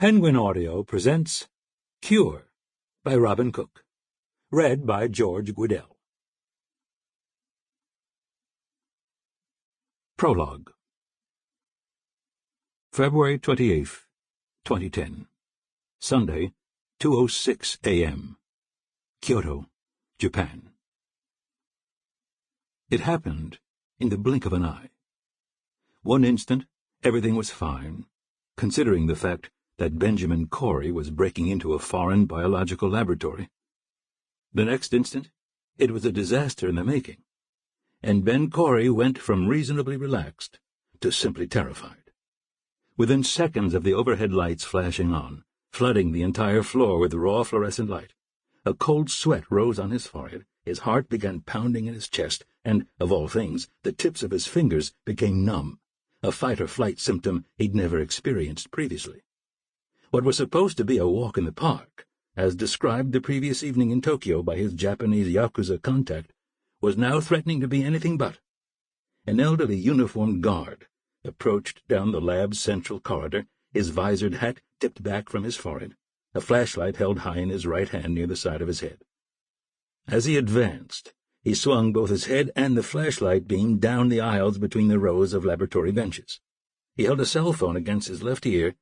Penguin Audio presents Cure by Robin Cook, read by George Guidall. Prologue. February 28th, 2010. Sunday, 2:06 a.m. Kyoto, Japan. It happened in the blink of an eye. One instant, everything was fine, considering the fact that Benjamin Corey was breaking into a foreign biological laboratory. The next instant, it was a disaster in the making, and Ben Corey went from reasonably relaxed to simply terrified. Within seconds of the overhead lights flashing on, flooding the entire floor with raw fluorescent light, a cold sweat rose on his forehead, his heart began pounding in his chest, and, of all things, the tips of his fingers became numb, a fight-or-flight symptom he'd never experienced previously. What was supposed to be a walk in the park, as described the previous evening in Tokyo by his Japanese Yakuza contact, was now threatening to be anything but. An elderly uniformed guard approached down the lab's central corridor, his visored hat tipped back from his forehead, a flashlight held high in his right hand near the side of his head. As he advanced, he swung both his head and the flashlight beam down the aisles between the rows of laboratory benches. He held a cell phone against his left ear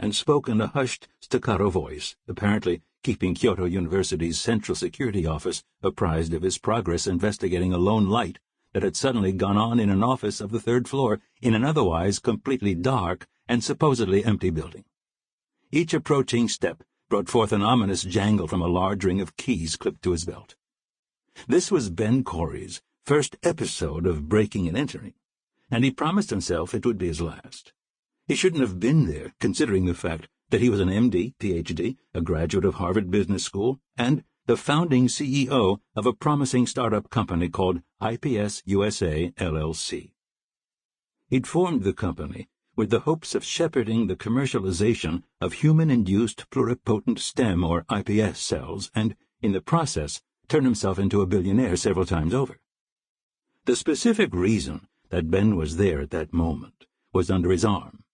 and spoke in a hushed, staccato voice, apparently keeping Kyoto University's Central Security Office apprised of his progress investigating a lone light that had suddenly gone on in an office of the third floor in an otherwise completely dark and supposedly empty building. Each approaching step brought forth an ominous jangle from a large ring of keys clipped to his belt. This was Ben Corey's first episode of breaking and entering, and he promised himself it would be his last. He shouldn't have been there, considering the fact that he was an M.D., Ph.D., a graduate of Harvard Business School, and the founding CEO of a promising startup company called IPS USA, LLC. He'd formed the company with the hopes of shepherding the commercialization of human-induced pluripotent stem, or iPS, cells, and, in the process, turn himself into a billionaire several times over. The specific reason that Ben was there at that moment was under his arm.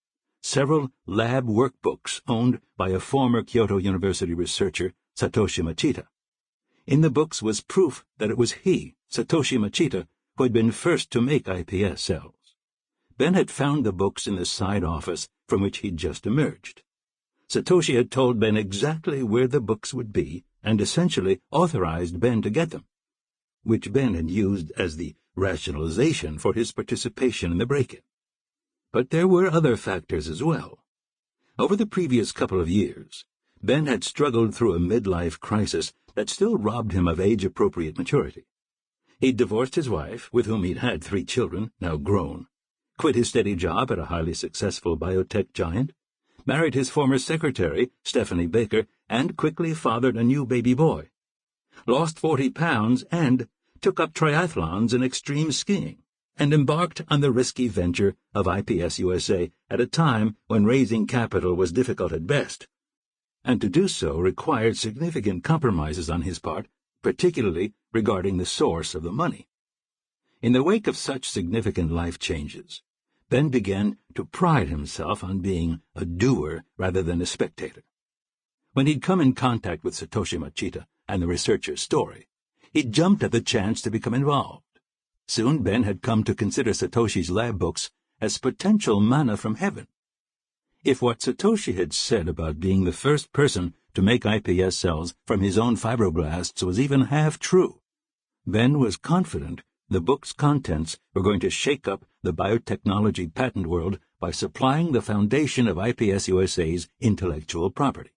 Several lab workbooks owned by a former Kyoto University researcher, Satoshi Machita. In the books was proof that it was he, Satoshi Machita, who had been first to make iPS cells. Ben had found the books in the side office from which he'd just emerged. Satoshi had told Ben exactly where the books would be and essentially authorized Ben to get them, which Ben had used as the rationalization for his participation in the break-in. But there were other factors as well. Over the previous couple of years, Ben had struggled through a midlife crisis that still robbed him of age-appropriate maturity. He'd divorced his wife, with whom he'd had 3 children, now grown, quit his steady job at a highly successful biotech giant, married his former secretary, Stephanie Baker, and quickly fathered a new baby boy, lost 40 pounds, and took up triathlons and extreme skiing, and embarked on the risky venture of IPS USA at a time when raising capital was difficult at best, and to do so required significant compromises on his part, particularly regarding the source of the money. In the wake of such significant life changes, Ben began to pride himself on being a doer rather than a spectator. When he'd come in contact with Satoshi Machita and the researcher's story, he'd jumped at the chance to become involved. Soon Ben had come to consider Satoshi's lab books as potential manna from heaven. If what Satoshi had said about being the first person to make iPS cells from his own fibroblasts was even half true, Ben was confident the book's contents were going to shake up the biotechnology patent world by supplying the foundation of IPS USA's intellectual property.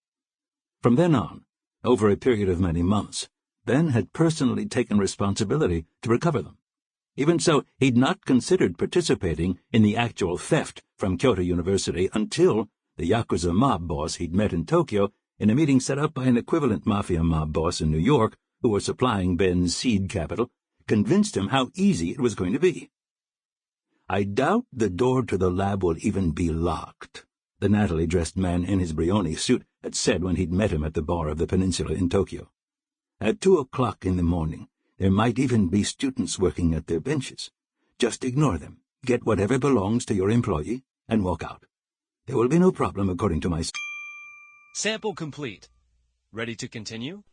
From then on, over a period of many months, Ben had personally taken responsibility to recover them. Even so, he'd not considered participating in the actual theft from Kyoto University until the Yakuza mob boss he'd met in Tokyo in a meeting set up by an equivalent mafia mob boss in New York, who was supplying Ben's seed capital, convinced him how easy it was going to be. "I doubt the door to the lab will even be locked," the nattily-dressed man in his Brioni suit had said when he'd met him at the bar of the peninsula in Tokyo. "At 2:00 in the morning, there might even be students working at their benches. Just ignore them, get whatever belongs to your employee, and walk out. There will be no problem according to my..." Sample complete. Ready to continue?